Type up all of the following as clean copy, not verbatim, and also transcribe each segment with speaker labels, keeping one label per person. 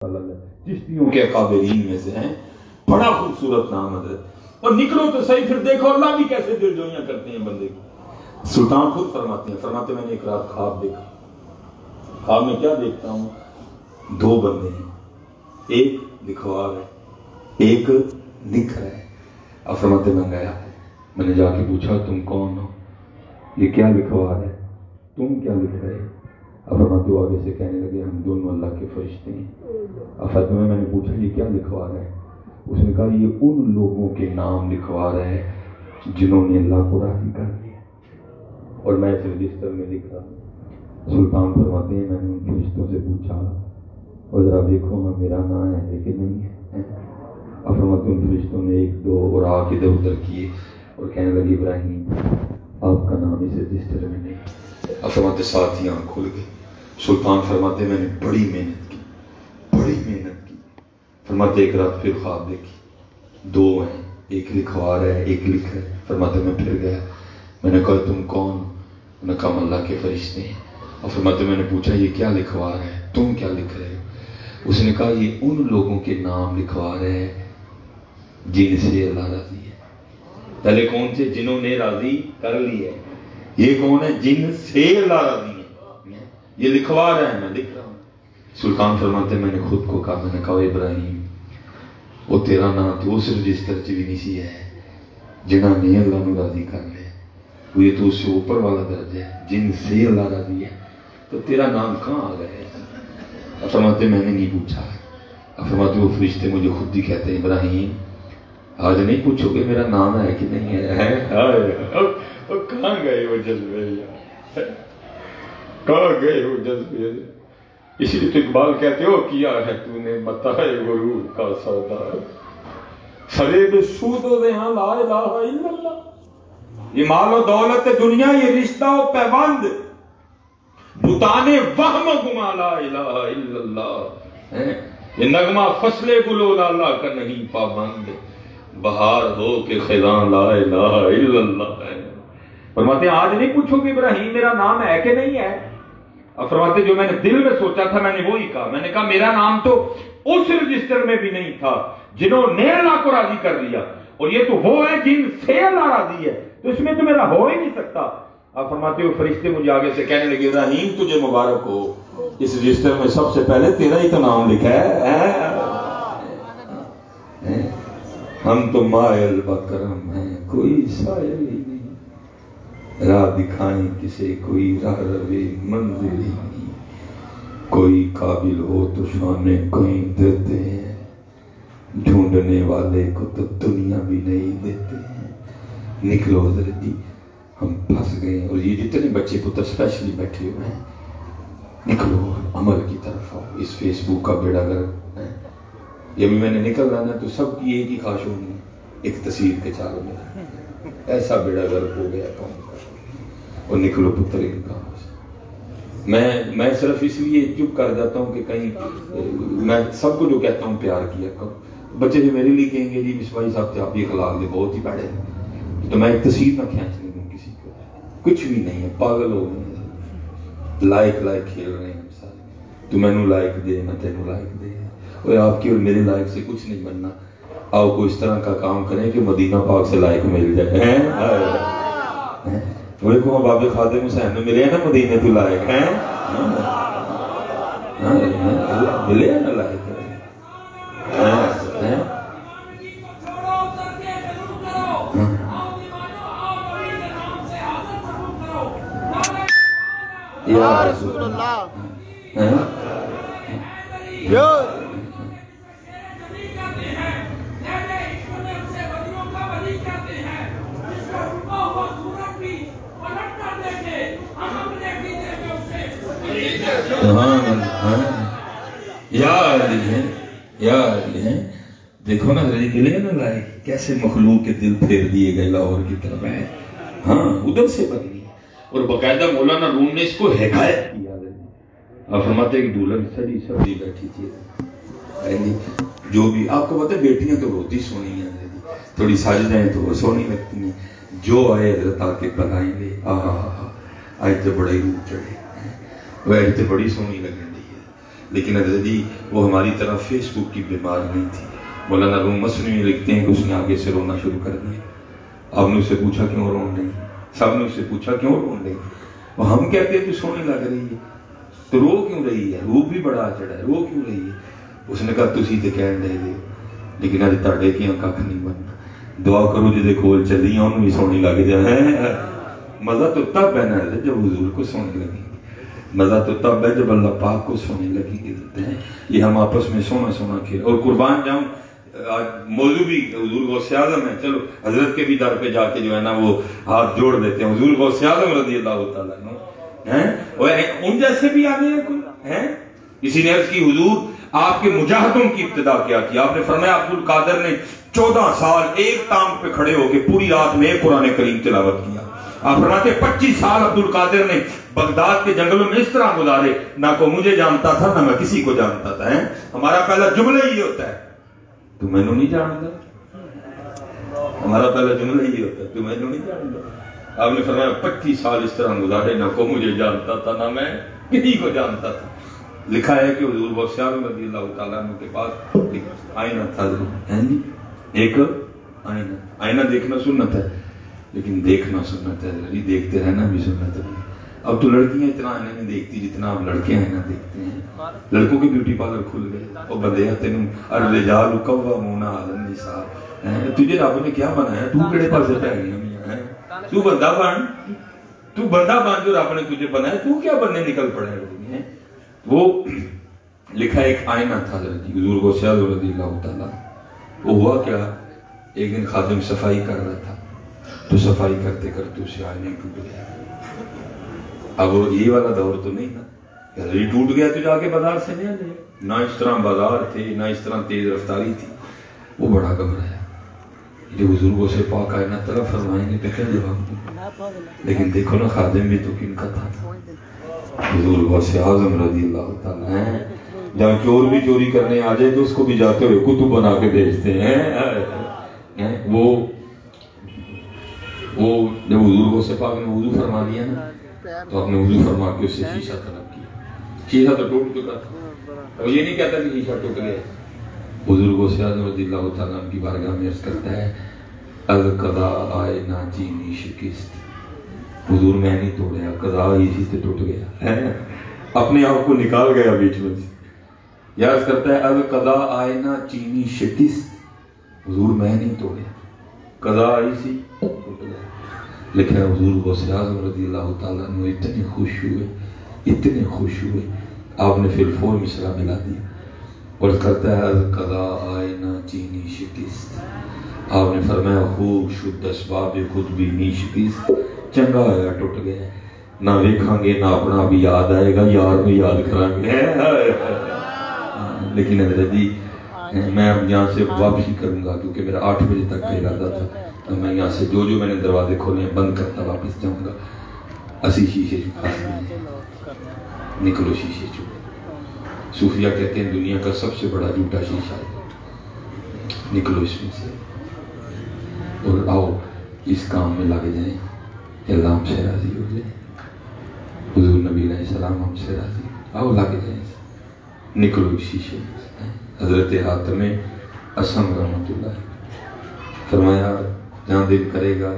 Speaker 1: چشتیوں کے قابلین میں سے ہیں، بڑا خوبصورت نام حضرت، اور نکلو تو صحیح، پھر دیکھو اللہ بھی کیسے دل جوئیاں کرتے ہیں بندے کی۔ سلطان خود فرماتے ہیں، فرماتے میں نے ایک رات خواب دیکھا، خواب میں کیا دیکھتا ہوں، دو بندے ہیں، ایک لکھوا رہا ہے، ایک لکھ رہا ہے۔ اب فرماتے میں گیا، میں نے جا کے پوچھا تم کون ہو، یہ کیا لکھوا رہا ہے، تم کیا لکھ رہے؟ اب فرماتے وہ آگے سے کہنے لگے ہم دونوں اللہ کے فرشتے ہیں۔ اب فرماتے میں نے پوچھا یہ کیا لکھوا رہا ہے؟ اس نے کہا یہ ان لوگوں کے نام لکھوا رہا ہے جنہوں نے اللہ کو راضی کر لیا، اور میں اس رجسٹر میں لکھ رہا ہوں۔ سلطان فرماتے ہیں میں نے ان فرشتوں سے پوچھا اور ذرا دیکھو میں میرا نام ہے کہ نہیں ہے؟ اب فرماتے ان فرشتوں نے ایک دو اور آ کے ادھر ادھر کیے اور کہنے لگے ابراہیم آپ کا نام اس رجسٹر میں نہیں۔ اب فرماتے ساتھ ہی آنکھ کھل گئی۔ سلطان فرماتے میں نے بڑی محنت کی، بڑی محنت کی۔ فرماتے ایک رات پھر خواب دیکھی، دو ہیں، ایک لکھوا رہا ہے ایک لکھ رہا ہے۔ فرماتے میں پھر گیا، میں نے کہا تم کون؟ انہوں نے کہا اللہ کے فرشتے ہیں۔ اور فرماتے میں نے پوچھا یہ کیا لکھوا رہا ہے، تم کیا لکھ رہے ہو؟ اس نے کہا یہ ان لوگوں کے نام لکھوا رہے ہیں جن سے اللہ راضی ہے۔ پہلے کون سے؟ جنہوں نے راضی کر لی ہے۔ یہ کون ہے؟ جن سے اللہ راضی ہے، یہ لکھوا رہا ہے، میں لکھ رہا ہوں۔ سلطان فرماتے میں نے خود کو کہا، میں نے کہا ابراہیم وہ تیرا نام تو اس رجسٹر چ بھی نہیں سی ہے جنہاں نے اللہ نو راضی کر لے، وہ یہ تو اس سے اوپر والا درجہ ہے جن سے اللہ راضی ہے، تو تیرا نام کہاں آ گیا ہے؟ فرماتے میں نے نہیں پوچھا۔ فرماتے وہ فرشتے مجھے خود ہی کہتے ہیں ابراہیم آج نہیں پوچھو گے میرا نام ہے کہ نہیں ہے؟ کہاں گئے وہ جذبے، کہاں گئے وہ جذبے؟ اسی لیے تو اقبال کہتے ہو کیا ہے تو نے بتائے غرور کا سودا، فریب سود و ریحاں لا الہ الا اللہ، یہ مال و دولت دنیا، یہ رشتہ و پیوند، بتانے وہم و گما لا الہ الا اللہ، یہ نغمہ فصل گلو لالا کا نہیں پابند، بہار ہو کہ خزاں لا الہ الا اللہ ہے۔ فرماتے ہیں آج نہیں پوچھو کہ ابراہیم میرا نام ہے کہ نہیں ہے؟ اب فرماتے جو میں نے دل میں سوچا تھا میں نے وہی کہا، میں نے کہا میرا نام تو اس رجسٹر میں بھی نہیں تھا جنہوں نے اللہ کو راضی کر دیا، اور یہ تو وہ ہے جن سے اللہ راضی ہے، تو اس میں تو میرا ہو ہی نہیں سکتا۔ اب فرماتے ہو فرشتے مجھے آگے سے کہنے لگے ابراہیم تجھے مبارک ہو، اس رجسٹر میں سب سے پہلے تیرا ہی تو نام لکھا ہے، ہم تو مائل بکرم ہیں کوئی سائل ہی نہیں، راہ دکھائیں کسے کوئی راہ روے منزل ہی نہیں، کوئی قابل ہو تو شانے کہیں دیتے ہیں، ڈھونڈنے والے کو تو دنیا بھی نہیں دیتے ہیں۔ نکلو حضرت جی ہم پھنس گئے، اور یہ جتنے بچے پتر اسپیشلی بیٹھے ہوئے ہیں نکلو عمل کی طرف آؤ، اس فیس بک کا بیڑا گرک ہے، یہ بھی میں نے نکل رہا نا تو سب کی ایک ہی خواہش ہونی ہے ایک تصویر کے چالوں میں، ایسا بیڑا گرک ہو گیا کام کا، اور نکلو پتر ایک کام سے۔ میں صرف اس لیے چپ کر جاتا ہوں کہ کہیں میں سب کو جو کہتا ہوں پیار کیا کرو، بچے جو میرے لیے کہیں گے جی مصباحی صاحب سے آپ یہ اخلاق دے بہت ہی بڑے ہیں، تو میں ایک تصویر نہ کھینچنے دوں کسی کو، کچھ بھی نہیں ہے، پاگل ہو گئے ہیں، لائک کھیل رہے ہیں سارے، تو میں نے لائک دے میں تینوں لائک دے، اور آپ کی اور میرے لائک سے کچھ نہیں بننا، آؤ کو اس طرح کا کام کریں کہ مدینہ پاک سے لائک مل جائے۔ وہ کو باب خادم حسین میں ملے نا مدینے تو لائق ہیں، ملے نا لائق یا رسول اللہ۔ دیکھو نا ملے نا لائق، کیسے مخلوق کے دل پھیر دیے گئے لاہور کی طرف ہے، ہاں ادھر سے بدلی، اور باقاعدہ مولانا روم نے اس کو حکایت کیا۔ اب فرماتے کہ دولہن سڑی سبزی بیٹھی تھی، جو بھی آپ کو پتہ ہے بیٹیاں تو روتی سونی ہیں، تھوڑی سج جائیں تو وہ سونی لگتی ہیں، جو آئے حضرت آ کے بنائیں گے، آج تو بڑا ہی روپ چڑھے، وہ تو بڑی سونی لگنے دی ہے، لیکن حضرت جی وہ ہماری طرح فیس بک کی بیمار نہیں تھی. مولانا روم مسلم لکھتے ہیں کہ اس نے آگے سے رونا شروع کر دیا. آپ نے اس سے پوچھا کیوں رون رہی ہے؟ سب نے اس سے پوچھا کیوں رون رہی ہے؟ وہ ہم کہتے ہیں تو سونی لگ رہی ہے تو رو کیوں رہی ہے؟ رو بھی بڑا چڑھا ہے, رو کیوں رہی ہے؟ اس نے کہا تسی تے کہن دے دے لیکن اج تہاڈے کیاں کھ نہیں بننا. دعا کرو جے کول چلی اونوں بھی سونی لگ جائے. مزہ تو تب ہے نا جب حضور کو سونی لگے گی, مزہ تو تب ہے جب اللہ پاک کو سونی لگے گی. یہ ہم آپس میں سونا سونا کھیل. اور قربان جاؤں آج موضوع بھی حضور غوث اعظم ہے. چلو حضرت کے بھی در پہ جا کے جو ہے نا وہ ہاتھ جوڑ دیتے ہیں. حضور غوث اعظم رضی اللہ تعالیٰ عنہ ان جیسے بھی آگے ہیں کوئی ہیں. کسی نے عرض کی حضور آپ کے مجاہدوں کی ابتدا کیا کی؟ آپ نے فرمایا عبد القادر نے 14 سال ایک ٹانگ پہ کھڑے ہو کے پوری رات میں قرآن کریم تلاوت کیا. آپ فرماتے 25 سال عبد القادر نے بغداد کے جنگلوں میں اس طرح گزارے, نہ کو مجھے جانتا تھا نہ میں کسی کو جانتا تھا. ہمارا پہلا جملہ یہ ہوتا ہے تو میں نہیں جانتا. ہمارا پہلا جملہ یہ ہوتا ہے تو میں نہیں جانتا. آپ نے فرمایا 25 سال اس طرح گزارے, نہ کو مجھے جانتا تھا نہ میں کسی کو جانتا تھا. لکھا ہے کہ حضور غوث اعظم رضی اللہ تعالیٰ عنہ کے پاس ایک آئینہ تھا. ایک آئینہ دیکھنا سنت ہے لیکن دیکھنا سنت ہے, دیکھتے رہنا بھی سنت ہے. اب تو لڑکیاں اتنا آئینہ نہیں دیکھتی جتنا اب لڑکے آئینہ دیکھتے ہیں. لڑکوں کے بیوٹی پارلر کھل گئے. اور بندے تینوں الرجال قوامون علی النساء. تجھے رب نے کیا بنایا؟ تو کیڑے پاسے پہ گئی ہیں؟ تو بندہ بن, تو بندہ بن جو رب نے تجھے بنایا. تو کیا بننے نکل پڑے ہیں؟ وہ لکھا ایک آئینہ تھا حضور غوث اعظم رضی اللہ تعالیٰ. وہ ہوا کیا, ایک دن خادم صفائی کر رہا تھا تو صفائی کرتے کرتے اسے آئینہ ٹوٹ گیا. اب یہ والا دور تو نہیں نا, یہ ٹوٹ گیا تو جا کے بازار سے نہیں لے. نہ اس طرح بازار تھے نہ اس طرح تیز رفتاری تھی. وہ بڑا گھبرایا جو حضور سے پاک آئینہ طرف فرمائیں گے تو کیا جواب دیں. لیکن دیکھو نا خادم بھی تو کن کا تھا, حضور غوث اعظم رضی اللہ تعالیٰ ہیں. جہاں چور بھی چوری کرنے آ جائے تو اس کو بھی جاتے ہوئے کتب بنا کے بھیجتے ہیں. وہ جب حضور غوث پاک نے وضو فرما لیا نا تو آپ نے وضو فرما کے اس سے شیشہ طلب کیا. شیشہ تو ٹوٹ چکا تھا. وہ یہ نہیں کہتا کہ شیشہ ٹوٹ گیا. حضور غوث اعظم رضی اللہ تعالیٰ عنہ کی بارگاہ میں عرض کرتا ہے القضا آئے نہ چینی شکست. حضور میں نہیں توڑیا, قضا اسی سے ٹوٹ گیا. اپنے آپ کو نکال گیا بیچ میں سے. یاد کرتا ہے القضا آئے نہ چینی شکست. حضور میں نہیں توڑیا, قضا اسی ٹوٹ گیا. لیکن حضور غوث اعظم رضی اللہ تعالیٰ عنہ اتنے خوش ہوئے آپ نے پھر فور مصرع ملا دیا اور کرتا ہے القضا آئے نہ چینی شکست. آپ نے فرمایا خوب شد اسباب خود بھی نی شکست. چنگا آیا ٹوٹ گیا, نہ ویکھاں گے نہ اپنا بھی یاد آئے گا, یار بھی یاد کریں گے. لیکن حضرت جی میں اب یہاں سے واپسی کروں گا کیونکہ میرا 8 بجے تک کا ارادہ تھا. تو میں یہاں سے جو میں نے دروازے کھولے ہیں بند کرتا واپس جاؤں گا. اسی شیشے چکا نکلو شیشے چکا. صوفیہ کہتے ہیں دنیا کا سب سے بڑا جھوٹا شیشہ ہے, نکلو اس میں سے اور آؤ اس کام میں لگ جائیں. اللہ ہم سے راضی ہو جائے, حضور نبی علیہ السلام ہم سے راضی, آؤ لگ جائیں. نکلو شیشے میں. حضرت حاتم اسم رحمۃ اللہ فرمایا جہاں دل کرے گا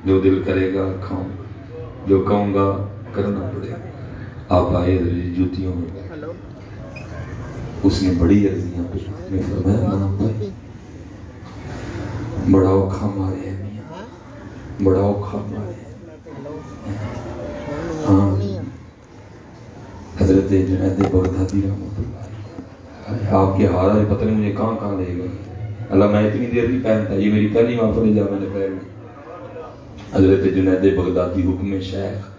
Speaker 1: جو دل کرے گا کھاؤں, جو کہوں گا کرنا پڑے گا. آپ آئے جوتیوں میں, اس نے بڑی عرضیاں پہ فرمایا نام بھائی بڑا اوکھا مارے ہیں میاں, بڑا اوکھا مارے ہیں. ہاں حضرت جنید بغدادی رحمۃ اللہ آپ کے ہارا ہے, پتہ نہیں مجھے کہاں لے گا. اللہ میں اتنی دیر نہیں پہنتا, یہ میری پہلی محفل جا میں نے پہن لی. حضرت جنید بغدادی حکم شیخ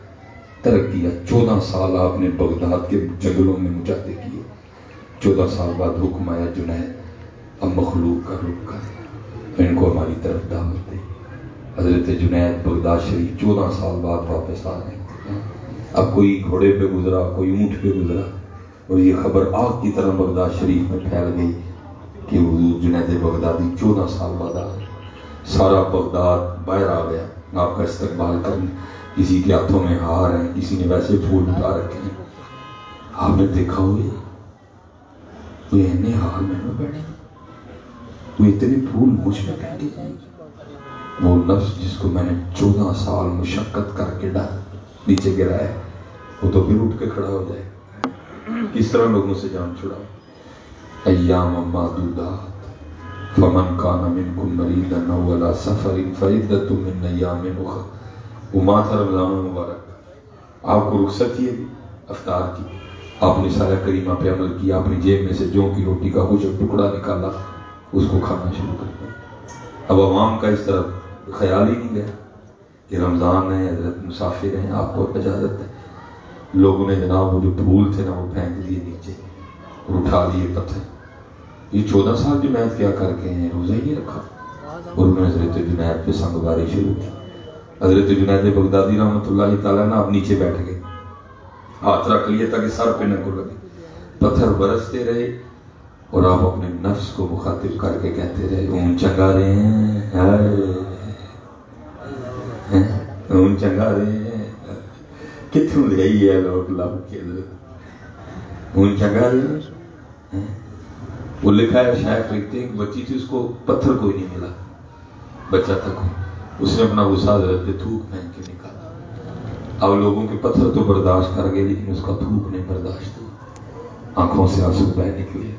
Speaker 1: ترک کیا. 14 سال آپ نے بغداد کے جنگلوں میں مجاہدے کیے. 14 سال بعد حکم آیا جنید اب مخلوق کا رخ کر, ان کو ہماری طرف دعوت دے. حضرت جنید بغداد شریف 14 سال بعد واپس آ رہے ہیں. اب کوئی گھوڑے پہ گزرا, کوئی اونٹ پہ گزرا, اور یہ خبر آگ کی طرح بغداد شریف میں پھیل گئی کہ حضور جنید بغدادی 14 سال بعد آ گئے. سارا بغداد باہر آ گیا آپ کا استقبال کرنے. کسی کے ہاتھوں میں ہار ہیں, کسی نے ویسے پھول اٹھا رکھے ہیں. آپ نے دیکھا ہوئے وہ اتنے حال میں نہ بیٹھے، وہ اتنے پھول مجھ میں بیٹھے جائیں، وہ نفس جس کو میں نے 14 سال مشقت کر کے نیچے گرایا ہے، وہ تو پھر اٹھ کے کھڑا ہو جائے۔ کس طرح لوگوں سے جان چھڑاؤ؟ ایام معدودات فمن کان منکم مریضا او علی سفر فعدۃ من ایام اخر۔ وہ ماہ تھا رمضان مبارک، آپ کو رخصت ہی ہے افطار کی، آپ نے سارا کریمہ پہ عمل کیا، اپنی جیب میں سے جو کی روٹی کا کچھ ٹکڑا نکالا، اس کو کھانا شروع کر دیا۔ اب عوام کا اس طرح خیال ہی نہیں گیا کہ رمضان ہے، حضرت مسافر ہیں، آپ کو اجازت ہے۔ لوگوں نے جناب وہ جو پھول تھے نا وہ پھینک دیے نیچے اور اٹھا لیے پتھر۔ یہ 14 سال جنید کیا کر کے ہیں، روزہ ہی نہیں رکھا، اور انہوں نے حضرت جنید پہ سنگ باری شروع کی۔ حضرت جنید بغدادی رحمۃ اللہ تعالیٰ نے آپ نیچے بیٹھ گئے، ہاتھ رکھ لیے تاکہ سر پہ نہ کو لگے، پتھر برستے رہے، اور آپ اپنے نفس کو مخاطب کر کے کہتے رہے اون چنگا رہے ہیں، اون چنگا رہے ہیں، کتوں لے ہے لوگ لب کے اون چنگا رہے ہیں۔ وہ لکھا ہے، شاید لکھتے ہیں کہ بچی تھی، اس کو پتھر کوئی نہیں ملا، بچہ تھا کوئی، اس نے اپنا غصہ حضرت پہ تھوک پھینک کے نکالا۔ اب لوگوں کے پتھر تو برداشت کر گئے لیکن اس کا تھوک نہیں برداشت ہوا، آنکھوں سے آنسو بہہ نکلے،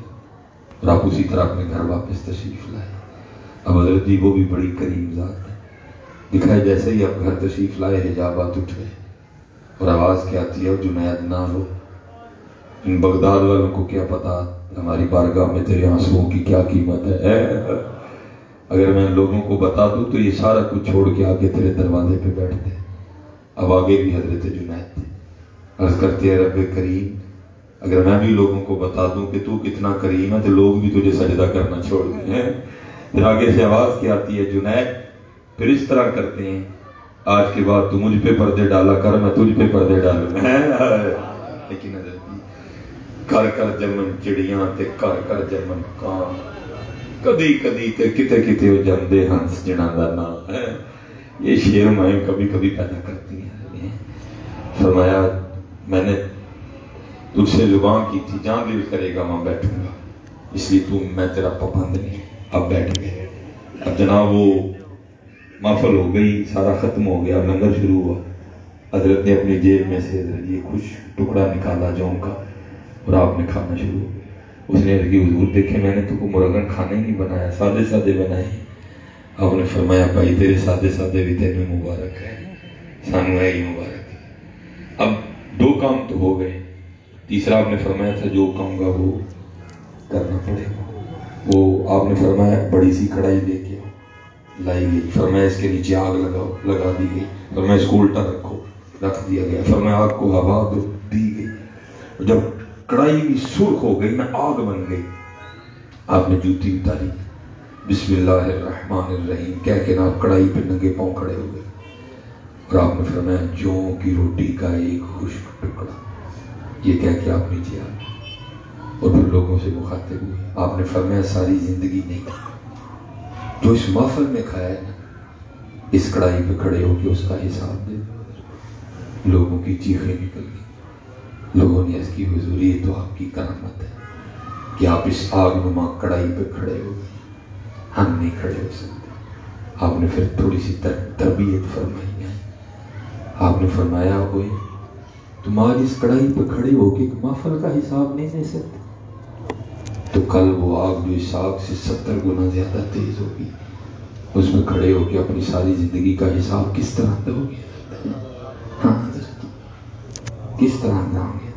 Speaker 1: اور آپ اسی طرح اپنے گھر واپس تشریف لائے۔ اب حضرت جی وہ بھی بڑی کریم ذات ہے، دکھائے جیسے ہی آپ گھر تشریف لائے حجابات اٹھ گئے، اور آواز کیا آتی ہے، جنید نہ رو، ان بغداد والوں کو کیا پتا ہماری بارگاہ میں تیرے آنسوؤں کی کیا قیمت ہے، اگر میں لوگوں کو بتا دوں تو یہ سارا کچھ چھوڑ کے آگے تیرے دروازے پہ بیٹھتے۔ اب آگے بھی حضرت جنید تھے، عرض کرتے ہیں رب کریم، اگر میں بھی لوگوں کو بتا دوں کہ تو کتنا کریم ہے تو لوگ بھی تجھے سجدہ کرنا چھوڑ دیں۔ پھر آگے سے آواز کیا آتی ہے، جنید پھر اس طرح کرتے ہیں، آج کے بعد تو مجھ پہ پردے ڈالا کر، میں تجھ پہ پردے ڈالوں۔ لیکن حضرت کر کر جمن چڑیاں تے کر کر جمن کان، کدی کدی تے کتے کتے ہو جمدے ہنس جنا دا نام ہے۔ یہ شعر میں کبھی کبھی پیدا کرتی ہیں۔ فرمایا میں نے تجھ سے زبان کی تھی، جہاں دل کرے گا وہاں بیٹھوں گا، اس لیے تو میں تیرا پابند نہیں۔ اب بیٹھ گئے، اب جناب وہ محفل ہو گئی، سارا ختم ہو گیا، لنگر شروع ہوا۔ حضرت نے اپنی جیب میں سے یہ کچھ ٹکڑا نکالا جون کا، اور آپ نے کھانا شروع ہو گیا۔ اس نے عرض کی حضور دیکھیں میں نے تو کو مرغن کھانا ہی نہیں بنایا، سادے سادے بنائے ہیں۔ آپ نے فرمایا بھائی تیرے سادے سادے بھی تیرے مبارک ہے، سانو ہے ہی مبارک ہے۔ اب 2 کام تو ہو گئے، تیسرا آپ نے فرمایا تھا جو کہوں گا وہ کرنا پڑے گا۔ وہ آپ نے فرمایا بڑی سی کڑھائی لے کے لائی گئی، فرمایا اس کے نیچے آگ لگا دی گئی، فرمایا اس کو الٹا رکھو، رکھ دیا گیا، فرمایا آگ کو ہوا دی گئی۔ جب کڑھائی بھی سرخ ہو گئی نا، آگ بن گئی، آپ نے جوتی اتاری، بسم اللہ الرحمن الرحیم کہہ کے نا کڑھائی پہ ننگے پاؤں کھڑے ہو گئے، اور آپ نے فرمایا جو کی روٹی کا ایک خشک ٹکڑا، یہ کہہ کے آپ نیچے آ گئے، اور پھر لوگوں سے مخاطب ہوئے۔ آپ نے فرمایا ساری زندگی نہیں، جو اس محفل میں کھایا ہے نا، اس کڑھائی پہ کھڑے ہو کے اس کا حساب دے۔ لوگوں کی چیخیں نکل گئی، لوگوں نے اس کی حضور یہ تو آپ کی کرامت ہے کہ آپ اس آگ نما کڑھائی پہ کھڑے ہو، ہم نہیں کھڑے ہو سکتے۔ آپ نے پھر تھوڑی سی تربیت فرمائی ہے، آپ نے فرمایا ہوئے تم آج اس کڑھائی پہ کھڑے ہو کے محفل کا حساب نہیں دے سکتے، تو کل وہ آگ جو اس آگ سے 70 گنا زیادہ تیز ہوگی، اس میں کھڑے ہو کے اپنی ساری زندگی کا حساب کس طرح دو گے؟ ہاں کس طرح دوں گے؟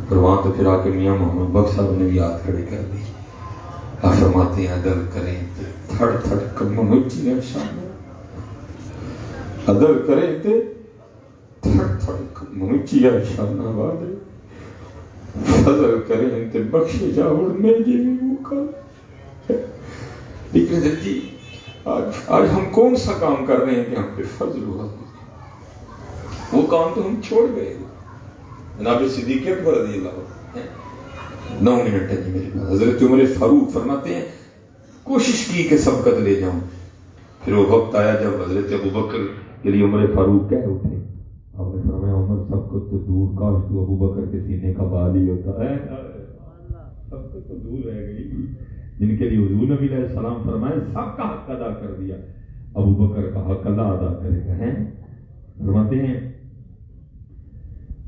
Speaker 1: اور وہاں تو پھر آ کے میاں محمد بخش صاحب نے بھی ہاتھ کھڑے کر دی، آپ فرماتے ہیں عدل کریں تو تھڑ تھڑ کمم اچھی نشان، عدل کریں تو تھڑ تھڑ کمم اچھی نشان آباد ہے، فضل کریں تو بخشے جاؤ میں جی موقع۔ لیکن حضرت جی آج ہم کون سا کام کر رہے ہیں کہ ہم پہ فضل ہوا؟ وہ کام تو ہم چھوڑ گئے۔ جناب صدیق اکبر رضی اللہ عنہ 9 منٹ ہے جی میرے پاس، حضرت عمر فاروق فرماتے ہیں کوشش کی کہ سبقت لے جاؤں، پھر وہ وقت آیا جب حضرت ابوبکر کے لیے عمر فاروق کہہ اٹھے، آپ نے فرمایا عمر سب کو تو دور، کاش تو ابو بکر کے سینے کا بال ہی ہوتا ہے، سب کو تو دور رہ گئی، جن کے لیے حضور نبی علیہ السلام فرمائے سب کا حق ادا کر دیا، ابو بکر کا حق اللہ ادا کرے گا۔ ہیں فرماتے ہیں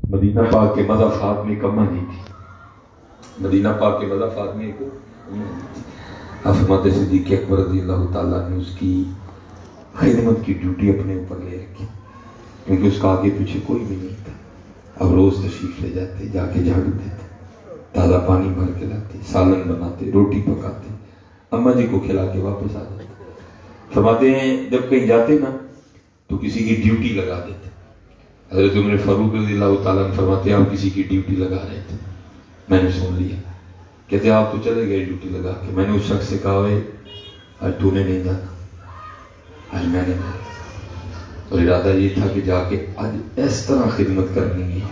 Speaker 1: مدینہ پاک کے مزہ فاطمہ کی اماں نہیں تھی، مدینہ پاک کے مزہ فاطمہ کو آپ فرماتے صدیق اکبر رضی اللہ تعالیٰ نے اس کی خدمت کی ڈیوٹی اپنے اوپر لے رکھی، کیونکہ اس کا آگے پیچھے کوئی بھی نہیں تھا۔ اب روز تشریف لے جاتے، جا کے جھاڑو دیتے، تازہ پانی بھر کے لاتے، سالن بناتے، روٹی پکاتے، اماں جی کو کھلا کے واپس آ جاتے۔ فرماتے ہیں جب کہیں جاتے نا تو کسی کی ڈیوٹی لگا دیتے۔ حضرت عمر فاروق رضی اللہ تعالیٰ نے فرماتے ہیں آپ کسی کی ڈیوٹی لگا رہے تھے، میں نے سن لیا، کہتے آپ تو چلے گئے ڈیوٹی لگا کے، میں نے اس شخص سے کہا آج تو نے نہیں جانا، آج میں نے جانا، اور ارادہ یہ تھا کہ جا کے آج اس طرح خدمت کرنی ہے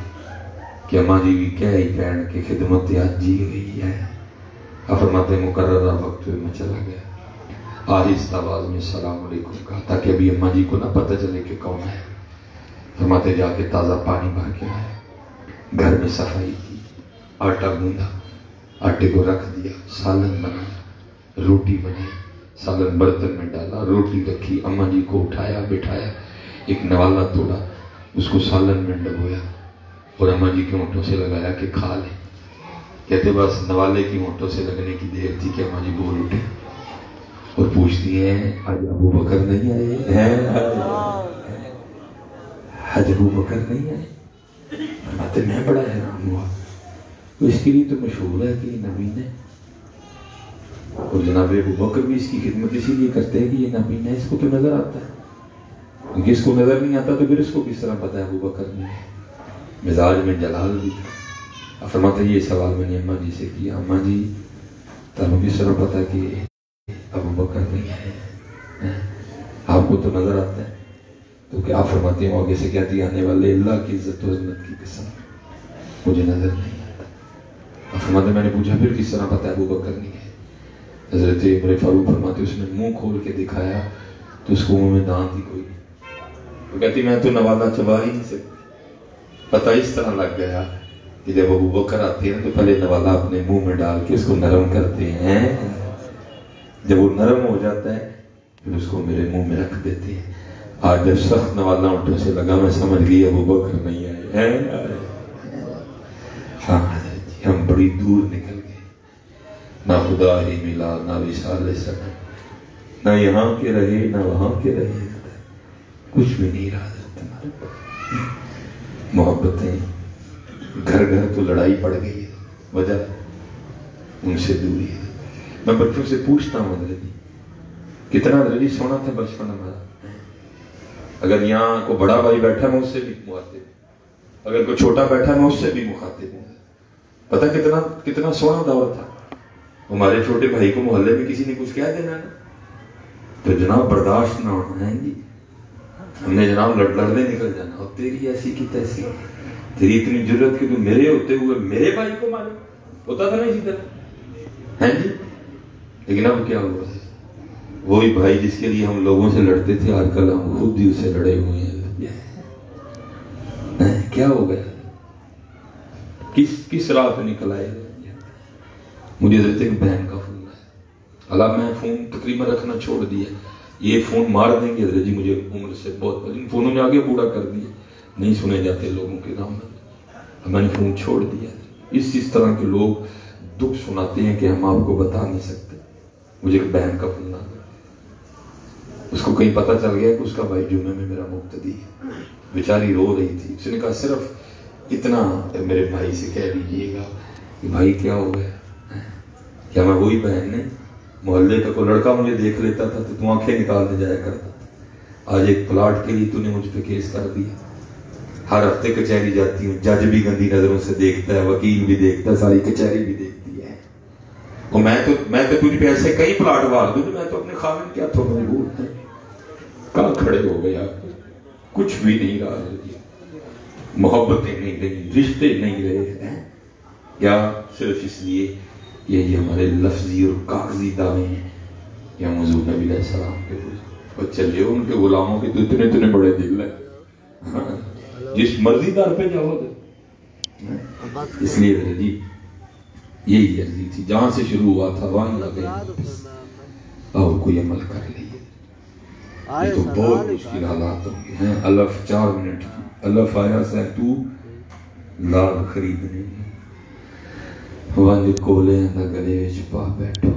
Speaker 1: کہ اماں جی بھی کیا ہی پہن کے خدمت آج جی گئی ہے۔ آپ فرماتے ہیں مقررہ وقت میں میں چلا گیا، آہستہ آواز میں السلام علیکم کہا تاکہ ابھی اماں جی کو نہ پتہ چلے کہ کون ہے۔ فرماتے جا کے تازہ پانی بھر کے آیا، گھر میں صفائی کی، آٹا گوندھا، آٹے کو رکھ دیا، سالن بنایا، روٹی بنی، سالن برتن میں ڈالا، روٹی رکھی، اماں جی کو اٹھایا بٹھایا، ایک نوالا توڑا، اس کو سالن میں ڈبویا اور اماں جی کے ہونٹوں سے لگایا کہ کھا لے۔ کہتے بس نوالے کی ہونٹوں سے لگنے کی دیر تھی کہ اماں جی بول اٹھے اور پوچھتی ہیں آج ابو بکر نہیں آئے ہیں؟ آج ابو بکر نہیں آئے؟ فرماتے میں بڑا حیران ہوا، تو اس کے لیے تو مشہور ہے کہ نبی نے، اور جناب ابو بکر بھی اس کی خدمت اسی لیے کرتے ہیں کہ یہ نبی نے، اس کو تو نظر آتا ہے، کیونکہ اس کو نظر نہیں آتا تو پھر اس کو کس طرح پتا ہے ابو بکر نہیں ہے۔ مزاج میں جلال بھی تھا۔ فرماتے یہ سوال میں نے اماں جی سے کیا، اماں جی تمہیں کس طرح پتا کہ ابو بکر نہیں ہے، آپ کو تو نظر آتا ہے؟ تو کہ آپ فرماتے ہیں آگے سے کہتی آنے والے اللہ کی عزت و عظمت کی قسم مجھے نظر نہیں آتا۔ آپ فرماتے میں نے پوچھا پھر کس طرح پتا ہے ابو بکر نہیں ہے؟ حضرت عمر فاروق فرماتے اس نے منہ کھول کے دکھایا تو اس کو منہ میں دانت ہی کوئی نہیں، وہ کہتی میں تو نوالا چبا ہی نہیں سکتی۔ پتہ اس طرح لگ گیا کہ جب ابو بکر آتے ہیں تو پہلے نوالا اپنے منہ میں ڈال کے اس کو نرم کرتے ہیں، جب وہ نرم ہو جاتا ہے پھر اس کو میرے منہ میں رکھ دیتے ہیں۔ آج جب سخت نوالا ہونٹوں سے لگا میں سمجھ گئی ابو بکر نہیں آئے۔ ہاں جی ہم بڑی دور نکل گئے، نہ خدا ہی ملا، نہ وصال سنم، نہ یہاں کے رہے نہ وہاں کے رہے، کچھ بھی نہیں رہا۔ محبتیں گھر گھر تو لڑائی پڑ گئی ہے، وجہ ان سے دوری ہے۔ میں بچوں سے پوچھتا ہوں حضرت جی کتنا حضرت جی سونا تھا بچپن ہمارا، اگر یہاں کو بڑا بھائی بیٹھا میں اس سے بھی مخاطب، اگر کوئی چھوٹا بیٹھا میں اس سے بھی مخاطب ہوں۔ پتہ کتنا سونا دور تھا۔ ہمارے چھوٹے بھائی کو محلے میں کسی نے کچھ کہہ دینا نا تو جناب برداشت نہ ہونا ہے جی، ہم نے جناب لڑنے نکل جانا، اور تیری ایسی کی تیسی، تیری اتنی جرت کہ تو میرے ہوتے ہوئے میرے بھائی کو مارے، ہوتا تھا نا اسی طرح ہے جی۔ لیکن اب کیا ہوا ہے، وہی بھائی جس کے لیے ہم لوگوں سے لڑتے تھے آج کل ہم خود ہی اسے لڑے ہوئے ہیں۔ کیا ہو گیا، کس راہ پہ نکل آئے؟ مجھے حضرت ایک بہن کا فون ہے، اللہ میں فون تقریباً رکھنا چھوڑ دیا، یہ فون مار دیں گے حضرت جی مجھے عمر سے بہت، ان فونوں نے آگے بوڑھا کر دیا، نہیں سنے جاتے لوگوں کے نام میں نے فون چھوڑ دیا۔ اس طرح کے لوگ دکھ سناتے ہیں کہ ہم آپ کو بتا نہیں سکتے۔ مجھے ایک بہن کا فون آ گیا، اس کو کہیں پتہ چل گیا کہ اس کا بھائی جمعے میں میرا مقتدی ہے، بیچاری رو رہی تھی، اس نے کہا صرف اتنا میرے بھائی سے کہہ دیجیے گا کہ بھائی کیا ہو گیا، کیا میں وہی بہن نے محلے کا کوئی لڑکا مجھے دیکھ لیتا تھا تو تو آنکھیں نکالنے جایا کرتا تھا، آج ایک پلاٹ کے لیے تو نے مجھ پہ کیس کر دیا، ہر ہفتے کچہری جاتی ہوں، جج بھی گندی نظروں سے دیکھتا ہے، وکیل بھی دیکھتا ہے، ساری کچہری بھی دیکھتی ہے، اور میں تو تجھ پہ ایسے کئی پلاٹ وار دوں، میں تو اپنے خامن کیا تو مجبور ہے، کہاں کھڑے ہو گئے آپ، کچھ بھی نہیں رہا، محبتیں نہیں رہی، رشتے نہیں رہے ہیں، کیا صرف اس لیے یہ ہمارے لفظی اور کاغذی دعوے ہیں کہ ہم حضور نبی علیہ السلام کے اور چلے ان کے غلاموں کے تو اتنے بڑے دل ہیں، جس مرضی دار پہ جاؤ گے. اس لیے جی یہی عرضی تھی، جہاں سے شروع ہوا تھا وہاں لگے. اور کوئی عمل کر لیے. یہ تو بہت مشکل حالات ہوں گے ہیں. الف 4 منٹ کی الف آیا سے تو لال خریدنے ونج کولے دا گلے وچ پا بیٹھو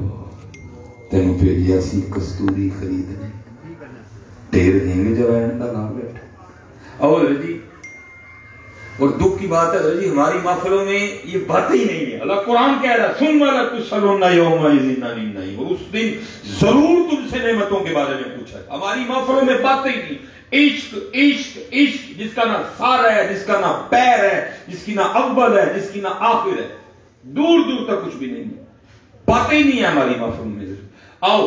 Speaker 1: تینوں بھیجیا سی کستوری خریدنے تیر ہنگ جوائن دا لا بیٹھو. اور جی اور دکھ کی بات ہے جی ہماری محفلوں میں یہ باتیں ہی نہیں ہے. اللہ قرآن کہہ رہا ہے ثم لتسألن یومئذ عن النعیم، اور اس دن ضرور تم سے نعمتوں کے بارے میں پوچھا ہے. ہماری محفلوں میں باتیں ہی نہیں. عشق عشق عشق جس کا نہ سار ہے، جس کا نہ پیر ہے، جس کی نہ اول ہے، جس کی نہ آخر ہے، دور دور تک کچھ بھی نہیں ہے. باتیں ہی نہیں ہے ہماری محفلوں میں. آؤ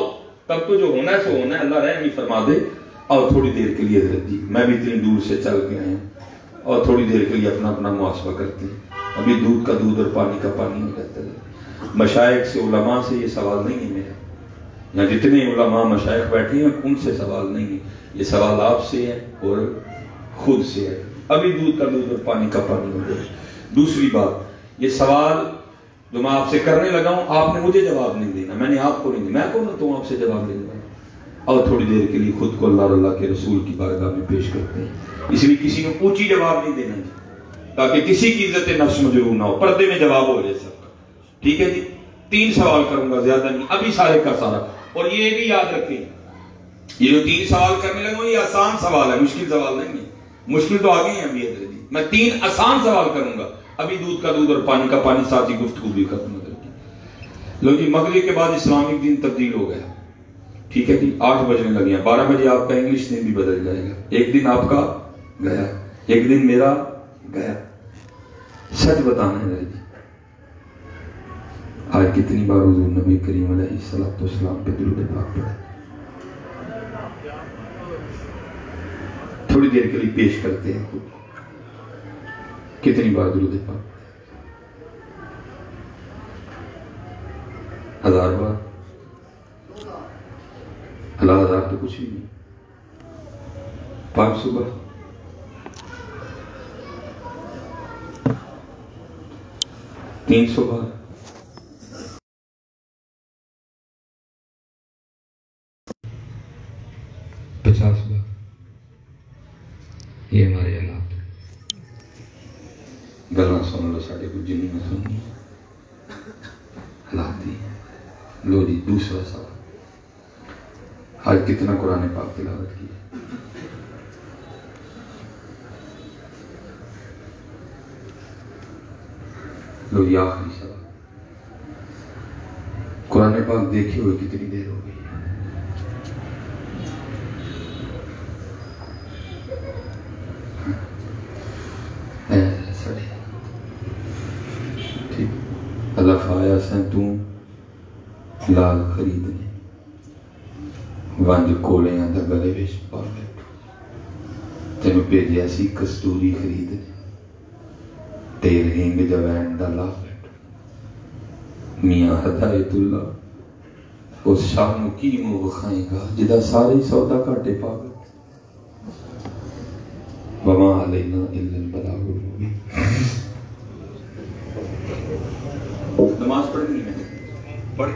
Speaker 1: تب تو جو ہونا ہے سو ہونا ہے. اللہ رحم ہی فرما دے. آؤ تھوڑی دیر کے لیے حضرت جی میں بھی اتنی دور سے چل کے آئے ہیں اور تھوڑی دیر کے لیے اپنا اپنا محاسبہ کرتے ہیں. ابھی دودھ کا دودھ اور پانی کا پانی نہیں رہتا ہے. مشائخ سے علماء سے یہ سوال نہیں ہے میرا، یہاں جتنے علماء مشائخ بیٹھے ہیں ان سے سوال نہیں ہے. یہ سوال آپ سے ہے اور خود سے ہے. ابھی دودھ کا دودھ اور پانی کا پانی ہو گیا. دوسری بات، یہ سوال جو میں آپ سے کرنے لگا ہوں آپ نے مجھے جواب نہیں دینا، میں نے آپ کو نہیں دینا. میں کون ہوتا ہوں آپ سے جواب دینے والا؟ اور تھوڑی دیر کے لیے خود کو اللہ اور اللہ کے رسول کی بارگاہ میں پیش کرتے ہیں. اس لیے کسی کو اونچی جواب نہیں دینا جی، تاکہ کسی کی عزت نفس مجروح نہ ہو. پردے میں جواب ہو جائے سب کا. ٹھیک ہے جی 3 سوال کروں گا، زیادہ نہیں. ابھی سارے کا سارا. اور یہ بھی یاد رکھیں یہ جو 3 سوال کرنے لگا ہوں یہ آسان سوال ہے، مشکل سوال نہیں ہے. مشکل تو آگے ہیں ابھی حضرت جی. میں 3 آسان سوال کروں گا. ابھی دودھ کا دودھ اور پانی کا پانی ساتھ ہی گفتگو بھی کروں گا. لو جی مغرب کے بعد اسلامک دن تبدیل ہو گیا. ٹھیک ہے جی 8 بجنے لگے ہیں. 12 بجے آپ کا انگلش دن بھی بدل جائے گا. ایک دن آپ کا گیا، ایک دن میرا گیا. سچ بتانا ہے جی آج کتنی بار حضور نبی کریم علیہ السلام پہ درود پاک پڑھا؟ تھوڑی دیر کے لیے پیش کرتے ہیں خود. کتنی بار درود پاک؟ 1000 بار. 1000 تو کچھ بھی نہیں. 500 بار. 300 بار. 50 بار. یہ ہمارے حالات گلا سن لو ساڑھے کو جنہوں نے سننی حالات دی. لو جی دوسرا سوال. آج کتنا قرآن پاک تلاوت کی؟ لو یہ آخری سوال. قرآن پاک دیکھے ہوئے کتنی دیر ہو گئی؟ ٹھیک. اللہ فایا سن تو لال خریدنے ونج کولے دا گلے وچ پا بیٹھو تینوں بھیجیا سی کستوری خریدنے تیر ہنگ جوائن دا لا بیٹھو. میاں ہدایت اللہ اس شاہ نو کی منہ وکھائے گا جدا سارے سودا گھاٹے پا گئے. وما علینا الا البلاغ المبین. نماز پڑھنی ہے پڑھ